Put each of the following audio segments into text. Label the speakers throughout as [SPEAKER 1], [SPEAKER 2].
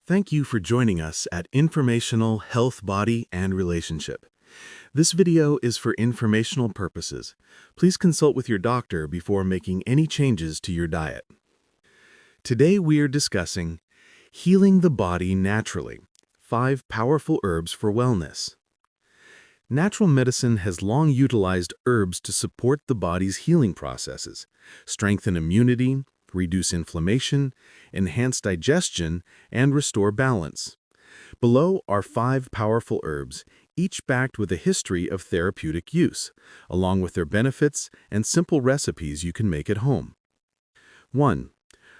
[SPEAKER 1] Thank you for joining us at Informational Health, Body, and Relationship. This video is for informational purposes. Please consult with your doctor before making any changes to your diet. Today we are discussing healing the body naturally, 5 powerful herbs for wellness. Natural medicine has long utilized herbs to support the body's healing processes, strengthen immunity, reduce inflammation, enhance digestion, and restore balance. Below are 5 powerful herbs, each backed with a history of therapeutic use, along with their benefits and simple recipes you can make at home. 1.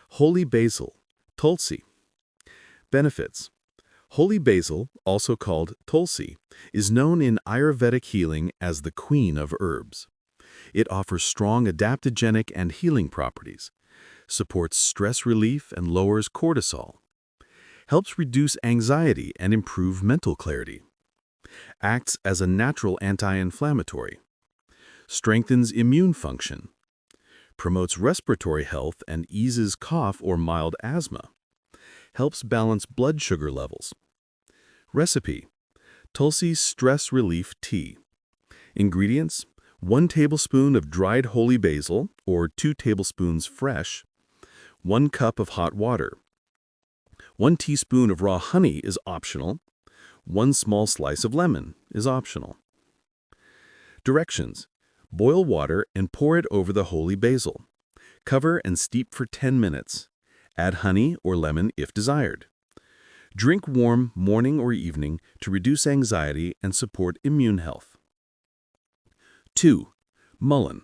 [SPEAKER 1] Holy basil, Tulsi. Benefits. Holy basil, also called Tulsi, is known in Ayurvedic healing as the queen of herbs. It offers strong adaptogenic and healing properties, supports stress relief and lowers cortisol, helps reduce anxiety and improve mental clarity, acts as a natural anti-inflammatory, strengthens immune function, promotes respiratory health and eases cough or mild asthma, helps balance blood sugar levels. Recipe: Tulsi Stress Relief Tea. Ingredients: 1 tablespoon of dried holy basil, or 2 tablespoons fresh, 1 cup of hot water. 1 teaspoon of raw honey is optional. 1 small slice of lemon is optional. Directions: boil water and pour it over the holy basil. Cover and steep for 10 minutes. Add honey or lemon if desired. Drink warm morning or evening to reduce anxiety and support immune health. 2. Mullein.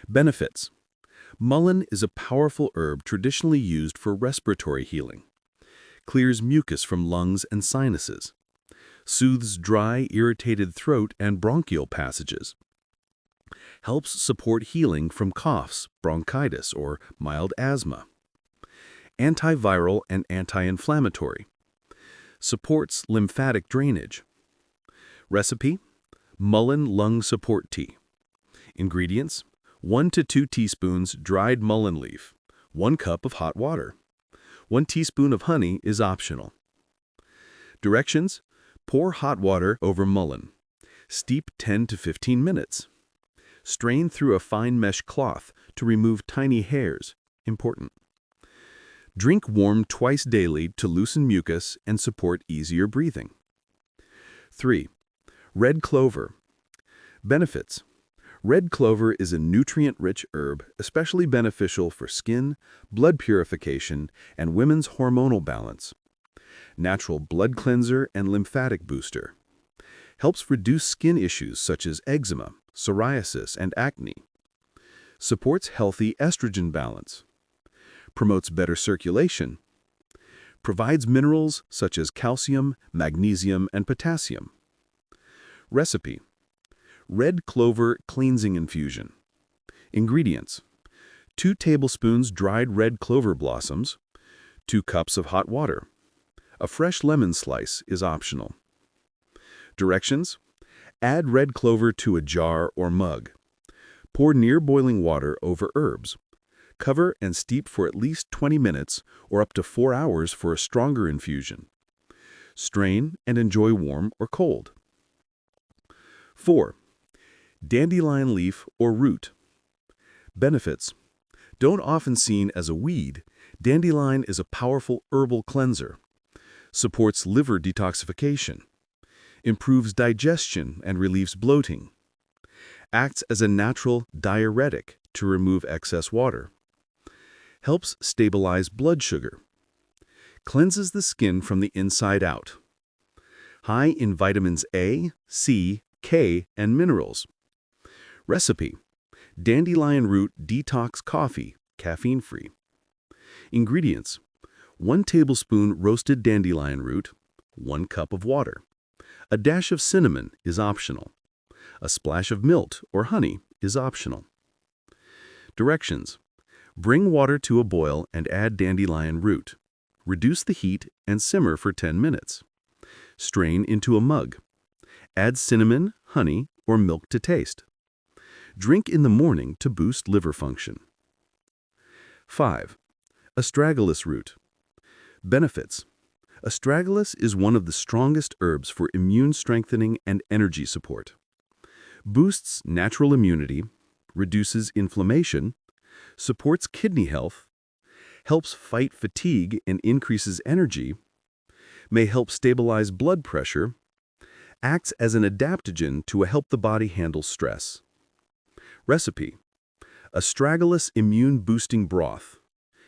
[SPEAKER 1] Benefits. Mullein is a powerful herb traditionally used for respiratory healing. Clears mucus from lungs and sinuses. Soothes dry, irritated throat and bronchial passages. Helps support healing from coughs, bronchitis, or mild asthma. Antiviral and anti-inflammatory. Supports lymphatic drainage. Recipe: mullein lung support tea. Ingredients: 1 to 2 teaspoons dried mullein leaf, 1 cup of hot water. 1 teaspoon of honey is optional. Directions: pour hot water over mullein. Steep 10 to 15 minutes. Strain through a fine mesh cloth to remove tiny hairs. Important. Drink warm twice daily to loosen mucus and support easier breathing. 3. Red clover. Benefits. Red clover is a nutrient-rich herb especially beneficial for skin, blood purification, and women's hormonal balance. Natural blood cleanser and lymphatic booster. Helps reduce skin issues such as eczema, psoriasis, and acne. Supports healthy estrogen balance. Promotes better circulation. Provides minerals such as calcium, magnesium, and potassium. Recipe: red clover cleansing infusion. Ingredients: 2 tablespoons dried red clover blossoms, 2 cups of hot water. A fresh lemon slice is optional. Directions: add red clover to a jar or mug. Pour near boiling water over herbs. Cover and steep for at least 20 minutes or up to 4 hours for a stronger infusion. Strain and enjoy warm or cold. 4. Dandelion leaf or root. Benefits. Don't often seen as a weed, dandelion is a powerful herbal cleanser. Supports liver detoxification. Improves digestion and relieves bloating. Acts as a natural diuretic to remove excess water. Helps stabilize blood sugar. Cleanses the skin from the inside out. High in vitamins A, C, K, and minerals. Recipe: dandelion root detox coffee, caffeine-free. Ingredients: 1 tablespoon roasted dandelion root, 1 cup of water. A dash of cinnamon is optional. A splash of milk or honey is optional. Directions: bring water to a boil and add dandelion root. Reduce the heat and simmer for 10 minutes. Strain into a mug. Add cinnamon, honey, or milk to taste. Drink in the morning to boost liver function. 5. Astragalus root. Benefits. Astragalus is one of the strongest herbs for immune strengthening and energy support. Boosts natural immunity, reduces inflammation, supports kidney health, helps fight fatigue and increases energy, may help stabilize blood pressure, acts as an adaptogen to help the body handle stress. Recipe: Astragalus Immune Boosting Broth.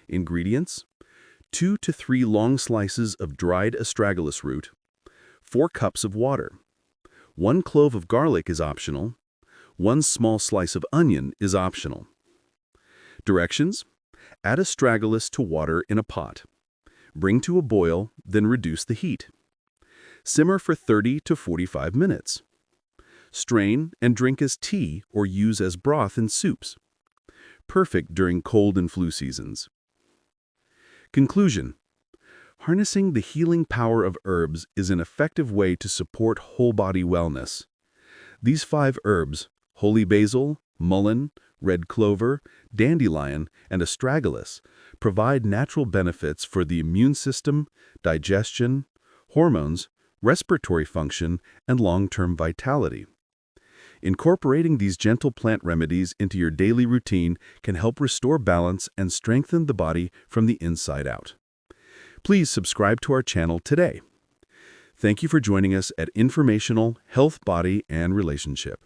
[SPEAKER 1] Ingredients: 2 to 3 long slices of dried astragalus root, 4 cups of water. 1 clove of garlic is optional. 1 small slice of onion is optional. Directions: add astragalus to water in a pot. Bring to a boil, then reduce the heat. Simmer for 30 to 45 minutes. Strain and drink as tea or use as broth in soups. Perfect during cold and flu seasons. Conclusion: harnessing the healing power of herbs is an effective way to support whole-body wellness. These 5 herbs, holy basil, mullein, red clover, dandelion, and astragalus, provide natural benefits for the immune system, digestion, hormones, respiratory function, and long-term vitality. Incorporating these gentle plant remedies into your daily routine can help restore balance and strengthen the body from the inside out. Please subscribe to our channel today. Thank you for joining us at Informational Health, Body, and Relationship.